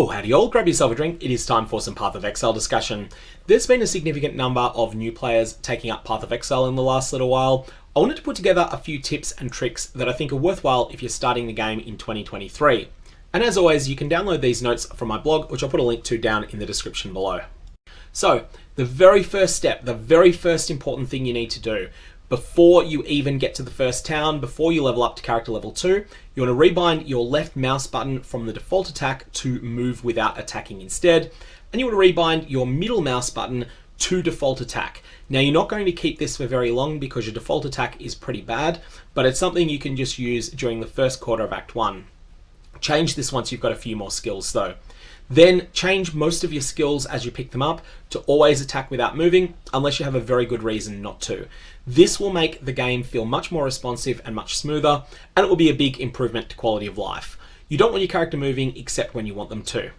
Oh, howdy all, grab yourself a drink. It is time for some Path of Exile discussion. There's been a significant number of new players taking up Path of Exile in the last little while. I wanted to put together a few tips and tricks that I think are worthwhile if you're starting the game in 2023. And as always, you can download these notes from my blog, which I'll put a link to down in the description below. So, the very first step, the very first important thing you need to do before you even get to the first town, before you level up to character level 2, you want to rebind your left mouse button from the default attack to move without attacking instead. And you want to rebind your middle mouse button to default attack. Now, you're not going to keep this for very long because your default attack is pretty bad, but it's something you can just use during the first quarter of Act 1. Change this once you've got a few more skills though. Then change most of your skills as you pick them up to always attack without moving, unless you have a very good reason not to. This will make the game feel much more responsive and much smoother, and it will be a big improvement to quality of life. You don't want your character moving except when you want them to.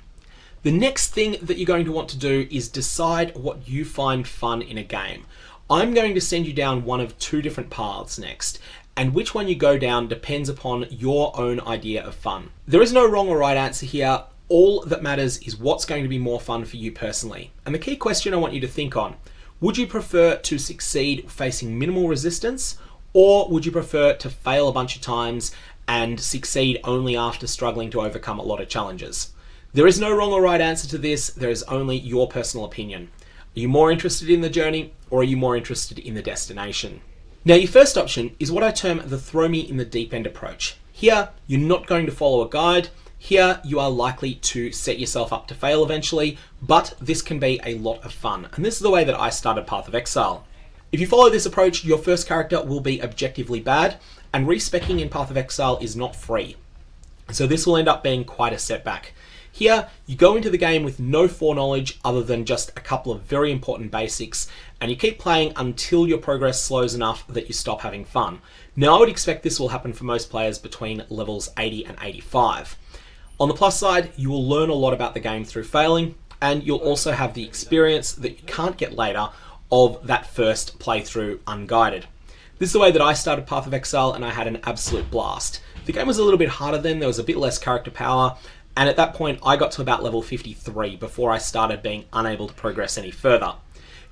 The next thing that you're going to want to do is decide what you find fun in a game. I'm going to send you down one of two different paths next, and which one you go down depends upon your own idea of fun. There is no wrong or right answer here. All that matters is what's going to be more fun for you personally. And the key question I want you to think on: would you prefer to succeed facing minimal resistance, or would you prefer to fail a bunch of times and succeed only after struggling to overcome a lot of challenges? There is no wrong or right answer to this. There is only your personal opinion. Are you more interested in the journey, or are you more interested in the destination? Now, your first option is what I term the throw me in the deep end approach. Here, you're not going to follow a guide. Here, you are likely to set yourself up to fail eventually, but this can be a lot of fun. And this is the way that I started Path of Exile. If you follow this approach, your first character will be objectively bad, and respecking in Path of Exile is not free. So this will end up being quite a setback. Here, you go into the game with no foreknowledge other than just a couple of very important basics, and you keep playing until your progress slows enough that you stop having fun. Now, I would expect this will happen for most players between levels 80 and 85. On the plus side, you will learn a lot about the game through failing, and you'll also have the experience that you can't get later of that first playthrough unguided. This is the way that I started Path of Exile, and I had an absolute blast. The game was a little bit harder then, there was a bit less character power, and at that point I got to about level 53 before I started being unable to progress any further.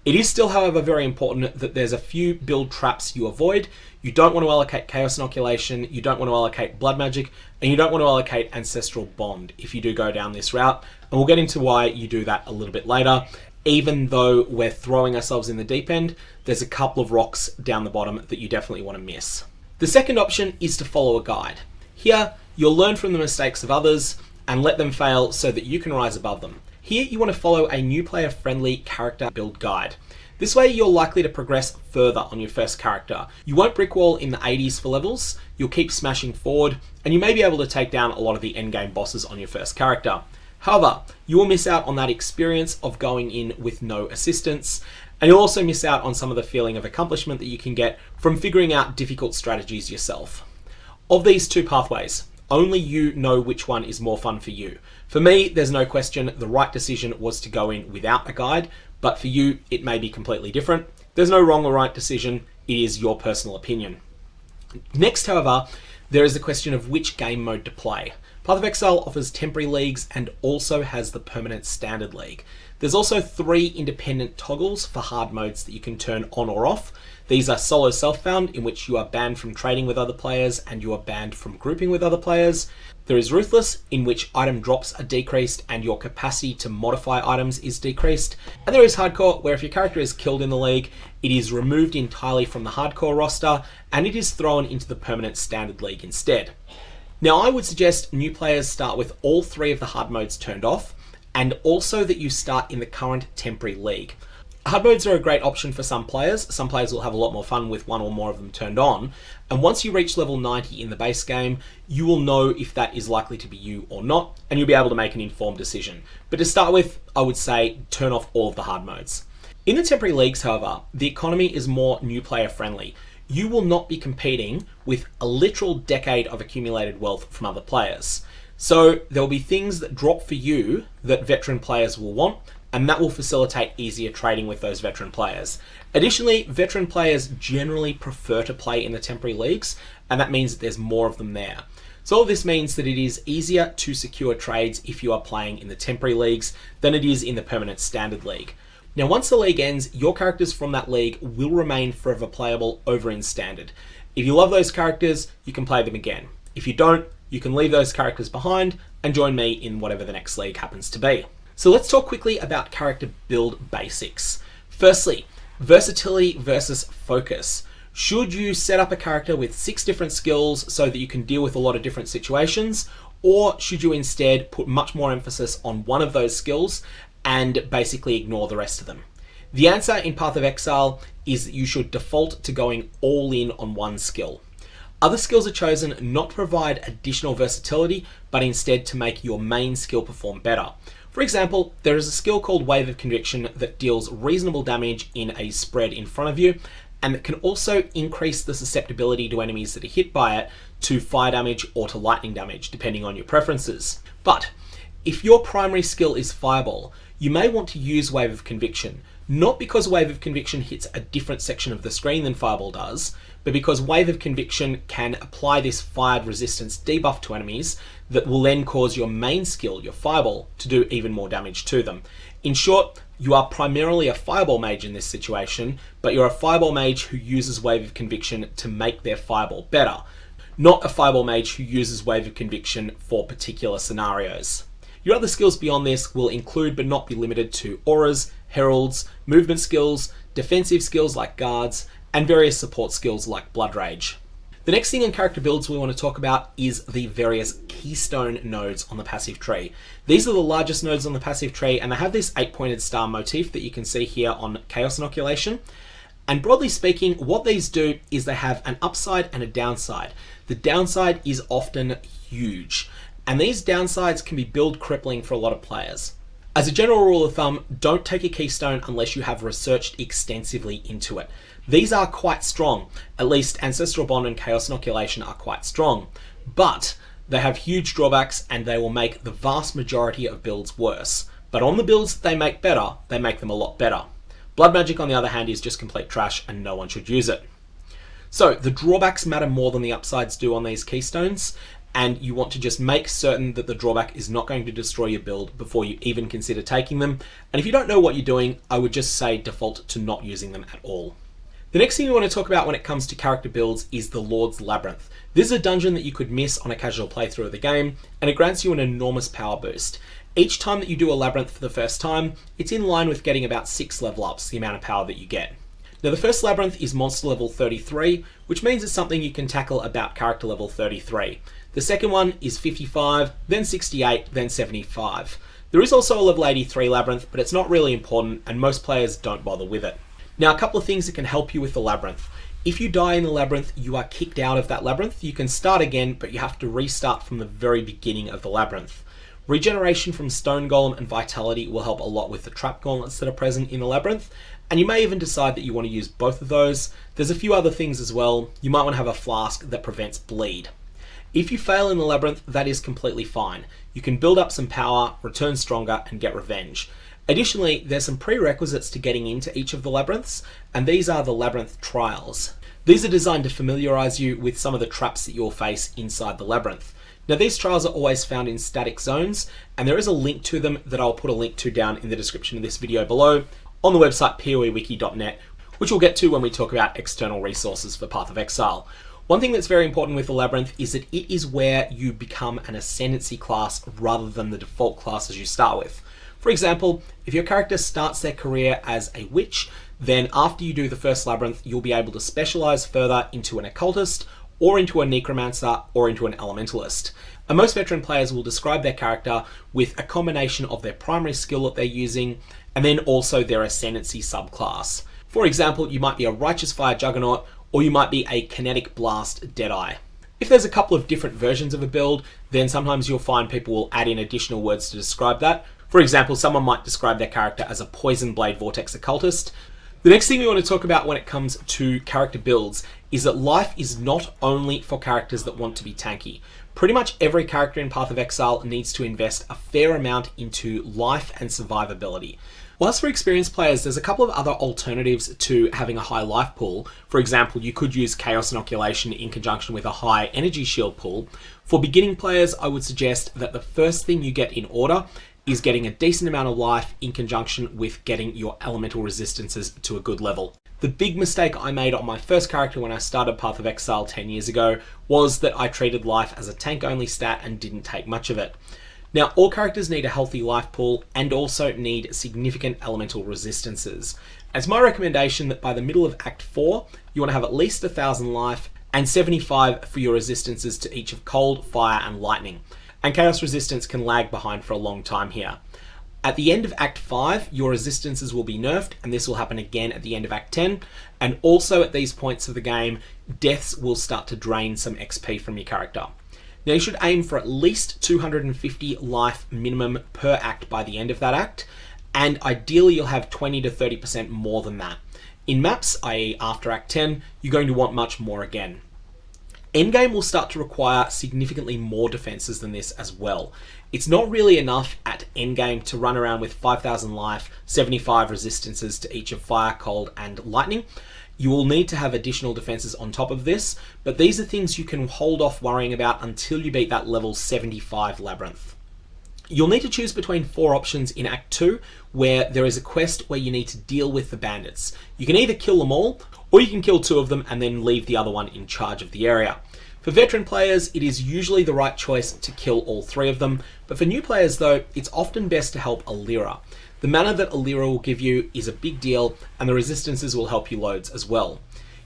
It is still, however, very important that there's a few build traps you avoid. You don't want to allocate Chaos Inoculation, you don't want to allocate Blood Magic, and you don't want to allocate Ancestral Bond if you do go down this route. And we'll get into why you do that a little bit later. Even though we're throwing ourselves in the deep end, there's a couple of rocks down the bottom that you definitely want to miss. The second option is to follow a guide. Here, you'll learn from the mistakes of others and let them fail so that you can rise above them. Here, you want to follow a new player-friendly character build guide. This way, you're likely to progress further on your first character. You won't brickwall in the 80s for levels, you'll keep smashing forward, and you may be able to take down a lot of the endgame bosses on your first character. However, you will miss out on that experience of going in with no assistance, and you'll also miss out on some of the feeling of accomplishment that you can get from figuring out difficult strategies yourself. Of these two pathways, only you know which one is more fun for you. For me, there's no question the right decision was to go in without a guide, but for you, it may be completely different. There's no wrong or right decision, it is your personal opinion. Next, however, there is the question of which game mode to play. Path of Exile offers temporary leagues and also has the permanent standard league. There's also 3 independent toggles for hard modes that you can turn on or off. These are solo self-found, in which you are banned from trading with other players and you are banned from grouping with other players. There is Ruthless, in which item drops are decreased and your capacity to modify items is decreased. And there is Hardcore, where if your character is killed in the league, it is removed entirely from the Hardcore roster and it is thrown into the permanent standard league instead. Now, I would suggest new players start with all 3 of the hard modes turned off, and also that you start in the current temporary league. Hard modes are a great option for some players. Some players will have a lot more fun with one or more of them turned on, and once you reach level 90 in the base game, you will know if that is likely to be you or not, and you'll be able to make an informed decision. But to start with, I would say turn off all of the hard modes. In the temporary leagues, however, the economy is more new player friendly. You will not be competing with a literal decade of accumulated wealth from other players. So there will be things that drop for you that veteran players will want, and that will facilitate easier trading with those veteran players. Additionally, veteran players generally prefer to play in the temporary leagues, and that means that there's more of them there. So all this means that it is easier to secure trades if you are playing in the temporary leagues than it is in the permanent standard league. Now once the league ends, your characters from that league will remain forever playable over in standard. If you love those characters, you can play them again. If you don't, you can leave those characters behind and join me in whatever the next league happens to be. So let's talk quickly about character build basics. Firstly, versatility versus focus. Should you set up a character with 6 different skills so that you can deal with a lot of different situations, or should you instead put much more emphasis on one of those skills and basically ignore the rest of them? The answer in Path of Exile is that you should default to going all in on one skill. Other skills are chosen not to provide additional versatility, but instead to make your main skill perform better. For example, there is a skill called Wave of Conviction that deals reasonable damage in a spread in front of you, and that can also increase the susceptibility to enemies that are hit by it to fire damage or to lightning damage, depending on your preferences. But if your primary skill is Fireball, you may want to use Wave of Conviction, not because Wave of Conviction hits a different section of the screen than Fireball does, but because Wave of Conviction can apply this fired resistance debuff to enemies that will then cause your main skill, your Fireball, to do even more damage to them. In short, you are primarily a Fireball mage in this situation, but you're a Fireball mage who uses Wave of Conviction to make their Fireball better, not a Fireball mage who uses Wave of Conviction for particular scenarios. Your other skills beyond this will include but not be limited to auras, heralds, movement skills, defensive skills like guards, and various support skills like Blood Rage. The next thing in character builds we want to talk about is the various Keystone nodes on the passive tree. These are the largest nodes on the passive tree, and they have this 8-pointed star motif that you can see here on Chaos Inoculation. And broadly speaking, what these do is they have an upside and a downside. The downside is often huge, and these downsides can be build crippling for a lot of players. As a general rule of thumb, don't take a Keystone unless you have researched extensively into it. These are quite strong, at least Ancestral Bond and Chaos Inoculation are quite strong, but they have huge drawbacks and they will make the vast majority of builds worse. But on the builds that they make better, they make them a lot better. Blood Magic, on the other hand, is just complete trash and no one should use it. So the drawbacks matter more than the upsides do on these Keystones, and you want to just make certain that the drawback is not going to destroy your build before you even consider taking them. And if you don't know what you're doing, I would just say default to not using them at all. The next thing we want to talk about when it comes to character builds is the Lord's Labyrinth. This is a dungeon that you could miss on a casual playthrough of the game, and it grants you an enormous power boost. Each time that you do a labyrinth for the first time, it's in line with getting about 6 level ups, the amount of power that you get. Now the first labyrinth is monster level 33, which means it's something you can tackle about character level 33. The second one is 55, then 68, then 75. There is also a level 83 labyrinth, but it's not really important and most players don't bother with it. Now a couple of things that can help you with the labyrinth. If you die in the labyrinth, you are kicked out of that labyrinth. You can start again, but you have to restart from the very beginning of the labyrinth. Regeneration from Stone Golem and Vitality will help a lot with the trap gauntlets that are present in the labyrinth, and you may even decide that you want to use both of those. There's a few other things as well. You might want to have a flask that prevents bleed. If you fail in the labyrinth, that is completely fine. You can build up some power, return stronger, and get revenge. Additionally, there's some prerequisites to getting into each of the labyrinths, and these are the labyrinth trials. These are designed to familiarize you with some of the traps that you'll face inside the labyrinth. Now these trials are always found in static zones, and there is a link to them that I'll put a link to down in the description of this video below on the website poe.ninja.net, which we'll get to when we talk about external resources for Path of Exile. One thing that's very important with the Labyrinth is that it is where you become an Ascendancy class rather than the default classes you start with. For example, if your character starts their career as a witch, then after you do the first Labyrinth, you'll be able to specialize further into an occultist, or into a necromancer, or into an elementalist. And most veteran players will describe their character with a combination of their primary skill that they're using, and then also their Ascendancy subclass. For example, you might be a Righteous Fire Juggernaut, or you might be a Kinetic Blast Deadeye. If there's a couple of different versions of a build, then sometimes you'll find people will add in additional words to describe that. For example, someone might describe their character as a Poison Blade Vortex Occultist. The next thing we want to talk about when it comes to character builds is that life is not only for characters that want to be tanky. Pretty much every character in Path of Exile needs to invest a fair amount into life and survivability. Whilst for experienced players, there's a couple of other alternatives to having a high life pool. For example, you could use Chaos Inoculation in conjunction with a high energy shield pool. For beginning players, I would suggest that the first thing you get in order is getting a decent amount of life in conjunction with getting your elemental resistances to a good level. The big mistake I made on my first character when I started Path of Exile 10 years ago was that I treated life as a tank-only stat and didn't take much of it. Now, all characters need a healthy life pool and also need significant elemental resistances. It's my recommendation that by the middle of Act 4, you want to have at least 1,000 life and 75 for your resistances to each of cold, fire, and lightning. And chaos resistance can lag behind for a long time here. At the end of Act 5, your resistances will be nerfed, and this will happen again at the end of Act 10. And also at these points of the game, deaths will start to drain some XP from your character. Now you should aim for at least 250 life minimum per act by the end of that act, and ideally you'll have 20 to 30% more than that. In maps, i.e. after Act 10, you're going to want much more again. Endgame will start to require significantly more defenses than this as well. It's not really enough at endgame to run around with 5,000 life, 75 resistances to each of fire, cold, and lightning. You will need to have additional defenses on top of this, but these are things you can hold off worrying about until you beat that level 75 Labyrinth. You'll need to choose between 4 options in Act 2, where there is a quest where you need to deal with the bandits. You can either kill them all, or you can kill 2 of them and then leave the other one in charge of the area. For veteran players, it is usually the right choice to kill all 3 of them, but for new players though, it's often best to help Alira. The mana that Alira will give you is a big deal, and the resistances will help you loads as well.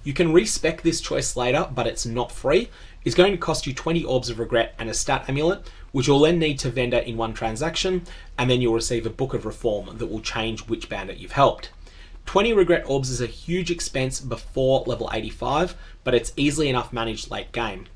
You can respec this choice later, but it's not free. It's going to cost you 20 Orbs of Regret and a stat amulet, which you'll then need to vendor in one transaction, and then you'll receive a Book of Reform that will change which bandit you've helped. 20 Regret Orbs is a huge expense before level 85, but it's easily enough managed late game.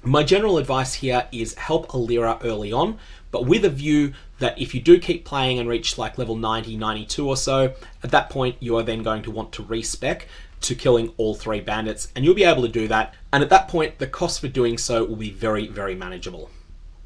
My general advice here is help Alira early on, but with a view that if you do keep playing and reach like level 90, 92 or so, at that point you are then going to want to respec to killing all 3 bandits, and you'll be able to do that, and at that point the cost for doing so will be very, very manageable.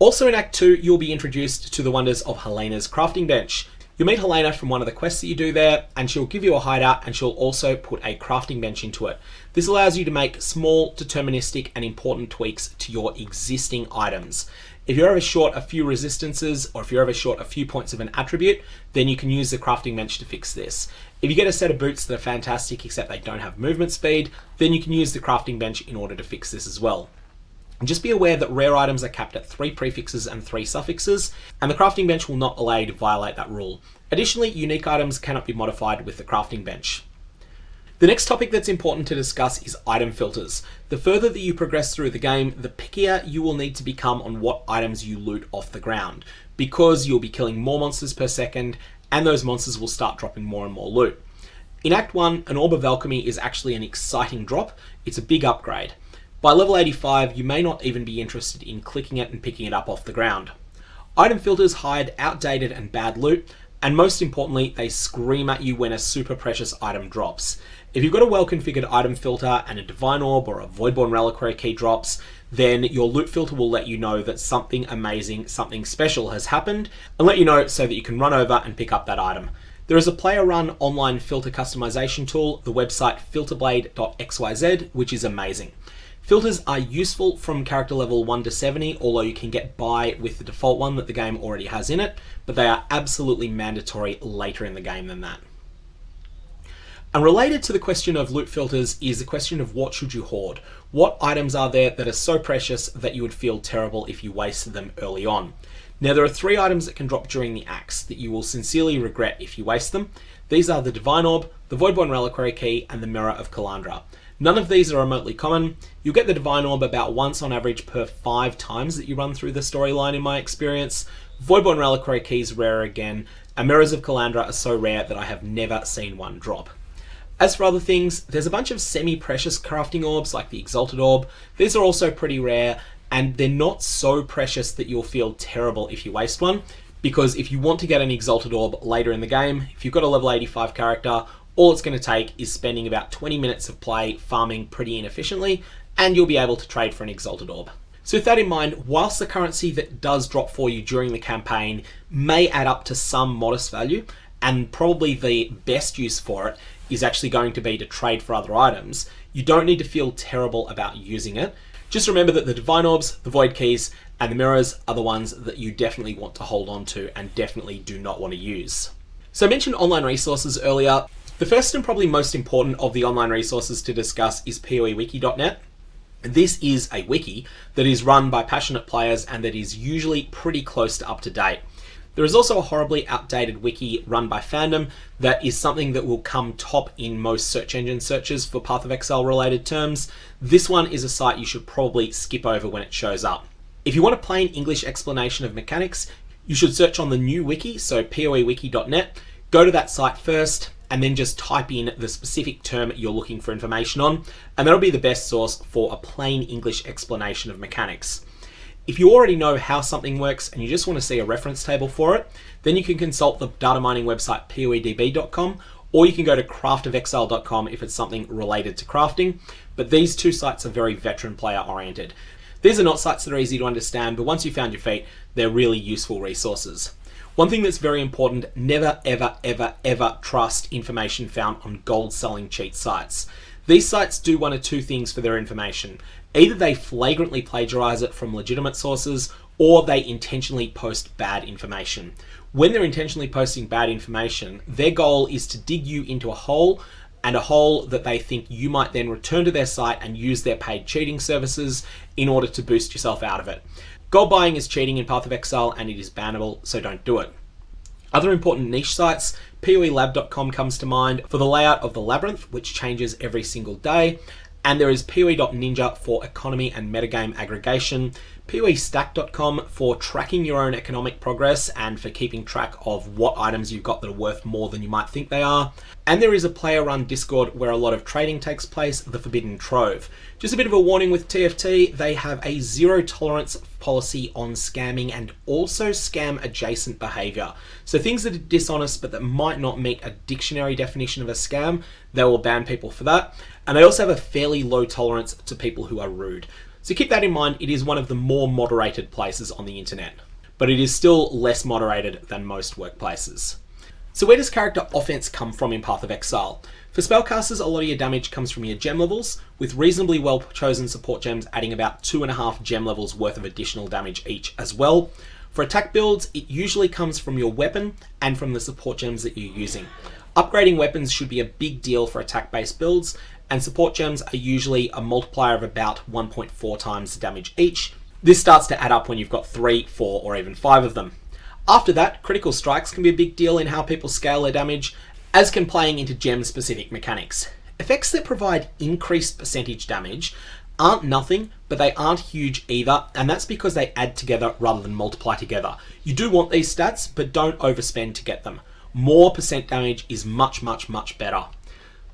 Also in Act 2, you'll be introduced to the wonders of Helena's crafting bench. You'll meet Helena from one of the quests that you do there, and she'll give you a hideout, and she'll also put a crafting bench into it. This allows you to make small, deterministic, and important tweaks to your existing items. If you're ever short a few resistances, or if you're ever short a few points of an attribute, then you can use the crafting bench to fix this. If you get a set of boots that are fantastic except they don't have movement speed, then you can use the crafting bench in order to fix this as well. And just be aware that rare items are capped at 3 prefixes and 3 suffixes, and the crafting bench will not allow you to violate that rule. Additionally, unique items cannot be modified with the crafting bench. The next topic that's important to discuss is item filters. The further that you progress through the game, the pickier you will need to become on what items you loot off the ground, because you'll be killing more monsters per second, and those monsters will start dropping more and more loot. In Act 1, an Orb of Alchemy is actually an exciting drop. It's a big upgrade. By level 85, you may not even be interested in clicking it and picking it up off the ground. Item filters hide outdated and bad loot, and most importantly, they scream at you when a super precious item drops. If you've got a well-configured item filter and a Divine Orb or a Voidborn Reliquary key drops, then your loot filter will let you know that something amazing, something special has happened, and let you know so that you can run over and pick up that item. There is a player-run online filter customization tool, the website filterblade.xyz, which is amazing. Filters are useful from character level 1 to 70, although you can get by with the default one that the game already has in it, but they are absolutely mandatory later in the game than that. And related to the question of loot filters is the question of what should you hoard? What items are there that are so precious that you would feel terrible if you wasted them early on? Now there are 3 items that can drop during the acts that you will sincerely regret if you waste them. These are the Divine Orb, the Voidborn Reliquary Key, and the Mirror of Kalandra. None of these are remotely common. You'll get the Divine Orb about once on average per 5 times that you run through the storyline in my experience. Voidborn Reliquary Key is rarer again, and Mirrors of Kalandra are so rare that I have never seen one drop. As for other things, there's a bunch of semi-precious crafting orbs like the Exalted Orb. These are also pretty rare, and they're not so precious that you'll feel terrible if you waste one, because if you want to get an Exalted Orb later in the game, if you've got a level 85 character, all it's going to take is spending about 20 minutes of play farming pretty inefficiently, and you'll be able to trade for an Exalted Orb. So with that in mind, whilst the currency that does drop for you during the campaign may add up to some modest value, and probably the best use for it is actually going to be to trade for other items, you don't need to feel terrible about using it. Just remember that the Divine Orbs, the Void Keys, and the Mirrors are the ones that you definitely want to hold on to and definitely do not want to use. So I mentioned online resources earlier. The first and probably most important of the online resources to discuss is poewiki.net. This is a wiki that is run by passionate players and that is usually pretty close to up to date. There is also a horribly outdated wiki run by fandom that is something that will come top in most search engine searches for Path of Exile related terms. This one is a site you should probably skip over when it shows up. If you want a plain English explanation of mechanics, you should search on the new wiki, so poewiki.net. Go to that site first and then just type in the specific term you're looking for information on, and that'll be the best source for a plain English explanation of mechanics. If you already know how something works and you just want to see a reference table for it, then you can consult the data mining website poedb.com, or you can go to craftofexile.com if it's something related to crafting, but these two sites are very veteran player oriented. These are not sites that are easy to understand, but once you've found your feet, they're really useful resources. One thing that's very important, never, ever, ever, ever trust information found on gold selling cheat sites. These sites do one of two things for their information. Either they flagrantly plagiarize it from legitimate sources, or they intentionally post bad information. When they're intentionally posting bad information, their goal is to dig you into a hole, and a hole that they think you might then return to their site and use their paid cheating services in order to boost yourself out of it. Gold buying is cheating in Path of Exile and it is bannable, so don't do it. Other important niche sites, poelab.com comes to mind for the layout of the Labyrinth, which changes every single day, and there is poe.ninja for economy and metagame aggregation, poestack.com for tracking your own economic progress and for keeping track of what items you've got that are worth more than you might think they are. And there is a player-run Discord where a lot of trading takes place, the Forbidden Trove. Just a bit of a warning with TFT, they have a zero tolerance policy on scamming and also scam adjacent behavior. So things that are dishonest but that might not meet a dictionary definition of a scam, they will ban people for that. And they also have a fairly low tolerance to people who are rude. So keep that in mind, it is one of the more moderated places on the internet, but it is still less moderated than most workplaces. So where does character offense come from in Path of Exile? For spellcasters, a lot of your damage comes from your gem levels, with reasonably well chosen support gems adding about 2.5 gem levels worth of additional damage each as well. For attack builds, it usually comes from your weapon and from the support gems that you're using. Upgrading weapons should be a big deal for attack-based builds, and support gems are usually a multiplier of about 1.4 times the damage each. This starts to add up when you've got 3, 4, or even 5 of them. After that, critical strikes can be a big deal in how people scale their damage, as can playing into gem-specific mechanics. Effects that provide increased percentage damage aren't nothing, but they aren't huge either, and that's because they add together rather than multiply together. You do want these stats, but don't overspend to get them. More percent damage is much, much, much better.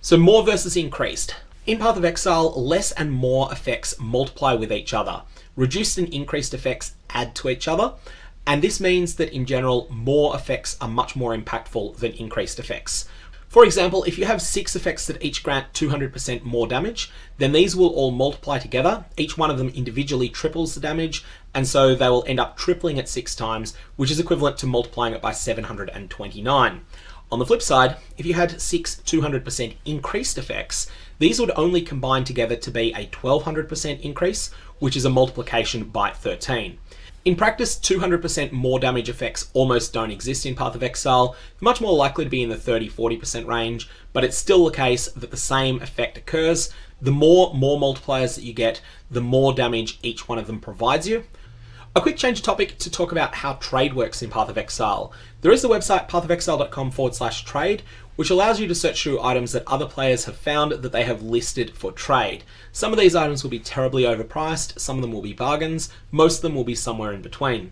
So more versus increased. In Path of Exile, less and more effects multiply with each other. Reduced and increased effects add to each other, and this means that in general, more effects are much more impactful than increased effects. For example, if you have 6 effects that each grant 200% more damage, then these will all multiply together. Each one of them individually triples the damage, and so they will end up tripling it 6 times, which is equivalent to multiplying it by 729. On the flip side, if you had 6 200% increased effects, these would only combine together to be a 1200% increase, which is a multiplication by 13. In practice, 200% more damage effects almost don't exist in Path of Exile, much more likely to be in the 30-40% range, but it's still the case that the same effect occurs. The more multipliers that you get, the more damage each one of them provides you. A quick change of topic to talk about how trade works in Path of Exile. There is the website pathofexile.com/trade, which allows you to search through items that other players have found that they have listed for trade. Some of these items will be terribly overpriced, some of them will be bargains, most of them will be somewhere in between.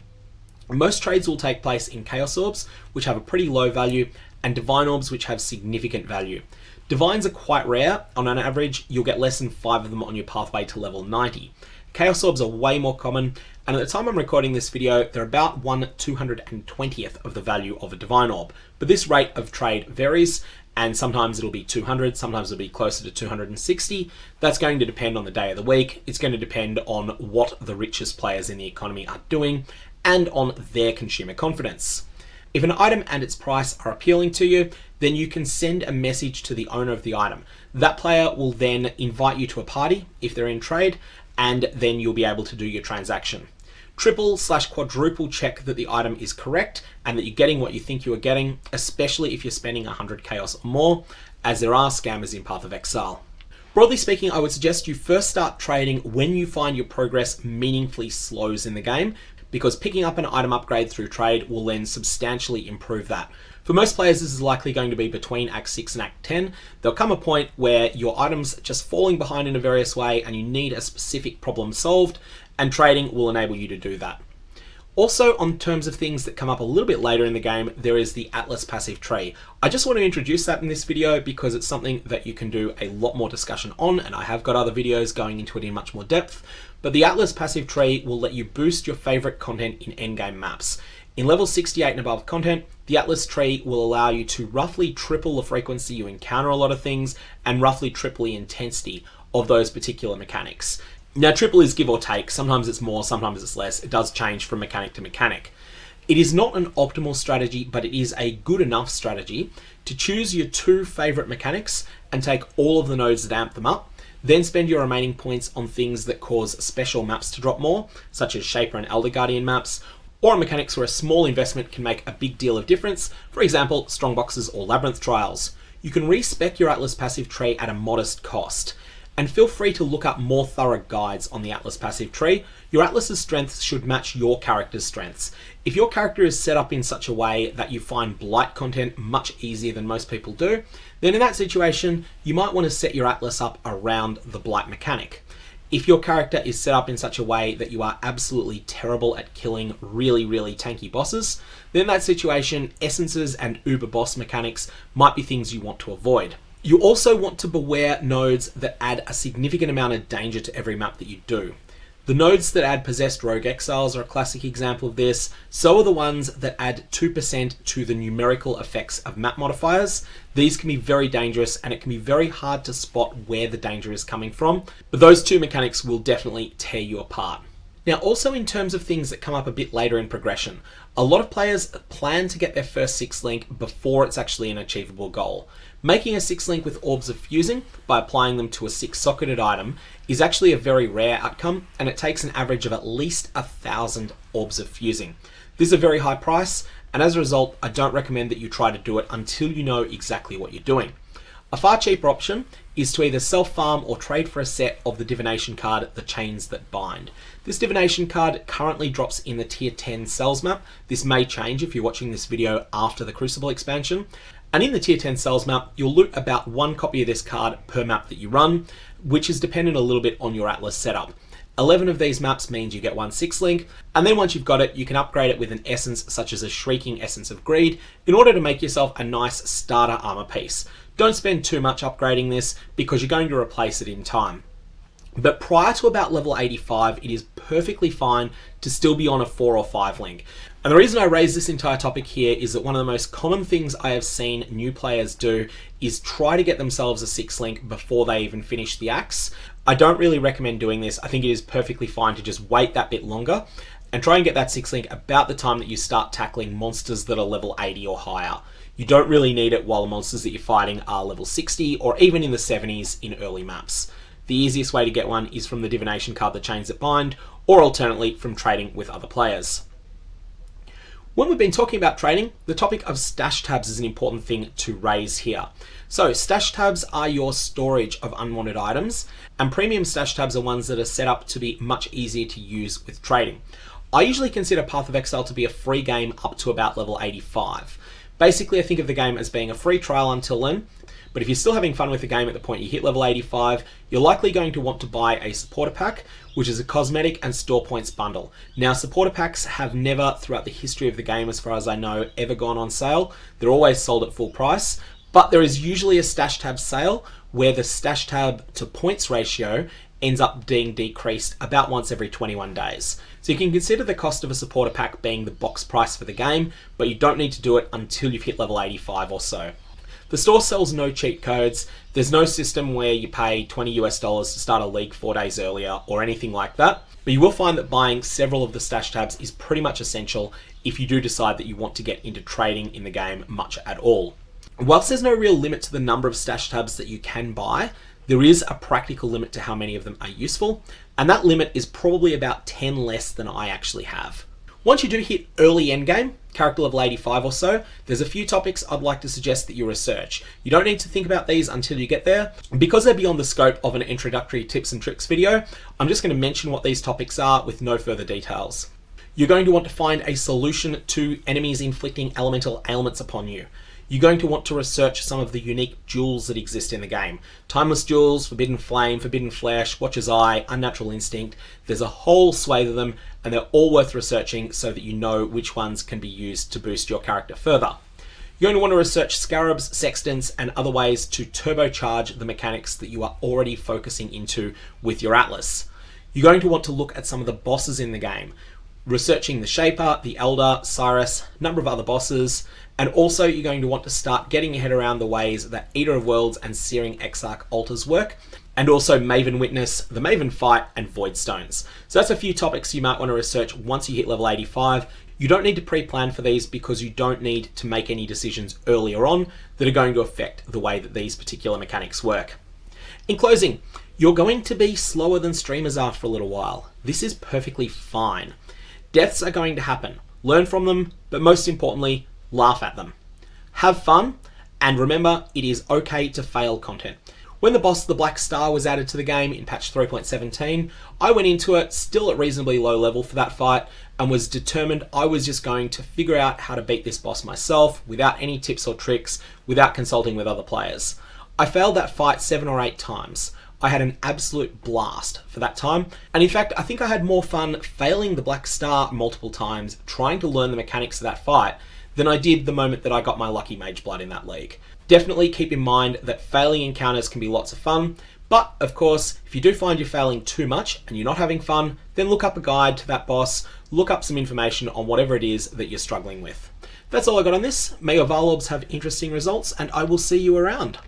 Most trades will take place in Chaos Orbs, which have a pretty low value, and Divine Orbs, which have significant value. Divines are quite rare. On an average, you'll get less than 5 of them on your pathway to level 90. Chaos Orbs are way more common, and at the time I'm recording this video, they're about 1/220th of the value of a Divine Orb. But this rate of trade varies, and sometimes it'll be 200, sometimes it'll be closer to 260. That's going to depend on the day of the week. It's going to depend on what the richest players in the economy are doing, and on their consumer confidence. If an item and its price are appealing to you, then you can send a message to the owner of the item. That player will then invite you to a party if they're in trade, and then you'll be able to do your transaction. Triple/quadruple check that the item is correct and that you're getting what you think you are getting, especially if you're spending 100 chaos or more, as there are scammers in Path of Exile. Broadly speaking, I would suggest you first start trading when you find your progress meaningfully slows in the game, because picking up an item upgrade through trade will then substantially improve that. For most players, this is likely going to be between Act 6 and Act 10. There'll come a point where your item's just falling behind in a various way and you need a specific problem solved, and trading will enable you to do that. Also, on terms of things that come up a little bit later in the game, there is the Atlas passive tree. I just want to introduce that in this video because it's something that you can do a lot more discussion on, and I have got other videos going into it in much more depth. But the Atlas passive tree will let you boost your favorite content in endgame maps. In level 68 and above content, the Atlas tree will allow you to roughly triple the frequency you encounter a lot of things and roughly triple the intensity of those particular mechanics. Now, triple is give or take. Sometimes it's more, sometimes it's less. It does change from mechanic to mechanic. It is not an optimal strategy, but it is a good enough strategy to choose your 2 favorite mechanics and take all of the nodes that amp them up, then spend your remaining points on things that cause special maps to drop more, such as Shaper and Elder Guardian maps, or on mechanics where a small investment can make a big deal of difference, for example, Strongboxes or Labyrinth trials. You can respec your Atlas passive tree at a modest cost. And feel free to look up more thorough guides on the Atlas passive tree. Your Atlas's strengths should match your character's strengths. If your character is set up in such a way that you find blight content much easier than most people do, then in that situation, you might want to set your Atlas up around the blight mechanic. If your character is set up in such a way that you are absolutely terrible at killing really, really tanky bosses, then in that situation, essences and uber boss mechanics might be things you want to avoid. You also want to beware nodes that add a significant amount of danger to every map that you do. The nodes that add possessed rogue exiles are a classic example of this. So are the ones that add 2% to the numerical effects of map modifiers. These can be very dangerous and it can be very hard to spot where the danger is coming from, but those 2 mechanics will definitely tear you apart. Now, also in terms of things that come up a bit later in progression, a lot of players plan to get their first 6 link before it's actually an achievable goal. Making a 6 link with Orbs of Fusing by applying them to a 6 socketed item is actually a very rare outcome, and it takes an average of at least 1,000 Orbs of Fusing. This is a very high price, and as a result, I don't recommend that you try to do it until you know exactly what you're doing. A far cheaper option is to either self-farm or trade for a set of the Divination card, The Chains That Bind. This Divination card currently drops in the Tier 10 Cells map. This may change if you're watching this video after the Crucible expansion. And in the Tier 10 Cells map, you'll loot about 1 copy of this card per map that you run, which is dependent a little bit on your Atlas setup. 11 of these maps means you get 1 6 link, and then once you've got it, you can upgrade it with an essence such as a Shrieking Essence of Greed in order to make yourself a nice starter armor piece. Don't spend too much upgrading this because you're going to replace it in time. But prior to about level 85, it is perfectly fine to still be on a 4 or 5 link. And the reason I raise this entire topic here is that one of the most common things I have seen new players do is try to get themselves a 6 link before they even finish the acts. I don't really recommend doing this. I think it is perfectly fine to just wait that bit longer and try and get that 6 link about the time that you start tackling monsters that are level 80 or higher. You don't really need it while the monsters that you're fighting are level 60 or even in the 70s in early maps. The easiest way to get one is from the Divination card, The Chains That Bind, or alternately from trading with other players. When we've been talking about trading, the topic of stash tabs is an important thing to raise here. So stash tabs are your storage of unwanted items, and premium stash tabs are ones that are set up to be much easier to use with trading. I usually consider Path of Exile to be a free game up to about level 85. Basically, I think of the game as being a free trial until then, but if you're still having fun with the game at the point you hit level 85, you're likely going to want to buy a supporter pack, which is a cosmetic and store points bundle. Now, supporter packs have never, throughout the history of the game, as far as I know, ever gone on sale. They're always sold at full price, but there is usually a stash tab sale where the stash tab to points ratio ends up being decreased about once every 21 days. So you can consider the cost of a supporter pack being the box price for the game, but you don't need to do it until you've hit level 85 or so. The store sells no cheat codes. There's no system where you pay $20 US to start a league 4 days earlier or anything like that. But you will find that buying several of the stash tabs is pretty much essential if you do decide that you want to get into trading in the game much at all. Whilst there's no real limit to the number of stash tabs that you can buy, There is a practical limit to how many of them are useful, and that limit is probably about 10 less than I actually have. Once you do hit early endgame, character level 85 or so, there's a few topics I'd like to suggest that you research. You don't need to think about these until you get there. Because they're beyond the scope of an introductory tips and tricks video, I'm just going to mention what these topics are with no further details. You're going to want to find a solution to enemies inflicting elemental ailments upon you. You're going to want to research some of the unique jewels that exist in the game. Timeless Jewels, Forbidden Flame, Forbidden Flesh, Watcher's Eye, Unnatural Instinct. There's a whole swathe of them, and they're all worth researching so that you know which ones can be used to boost your character further. You're going to want to research scarabs, sextants, and other ways to turbocharge the mechanics that you are already focusing into with your Atlas. You're going to want to look at some of the bosses in the game, researching the Shaper, the Elder, Cyrus, a number of other bosses, and also you're going to want to start getting your head around the ways that Eater of Worlds and Searing Exarch altars work, and also Maven Witness, the Maven Fight, and Void Stones. So that's a few topics you might want to research once you hit level 85. You don't need to pre-plan for these because you don't need to make any decisions earlier on that are going to affect the way that these particular mechanics work. In closing, you're going to be slower than streamers are for a little while. This is perfectly fine. Deaths are going to happen. Learn from them, but most importantly, laugh at them. Have fun, and remember, it is okay to fail content. When the boss of the Black Star was added to the game in patch 3.17, I went into it still at reasonably low level for that fight, and was determined I was just going to figure out how to beat this boss myself without any tips or tricks, without consulting with other players. I failed that fight 7 or 8 times. I had an absolute blast for that time, and in fact I think I had more fun failing the Black Star multiple times trying to learn the mechanics of that fight than I did the moment that I got my lucky Mage Blood in that league. Definitely keep in mind that failing encounters can be lots of fun, but of course if you do find you're failing too much and you're not having fun, then look up a guide to that boss, look up some information on whatever it is that you're struggling with. That's all I got on this. May your Varlobs have interesting results, and I will see you around.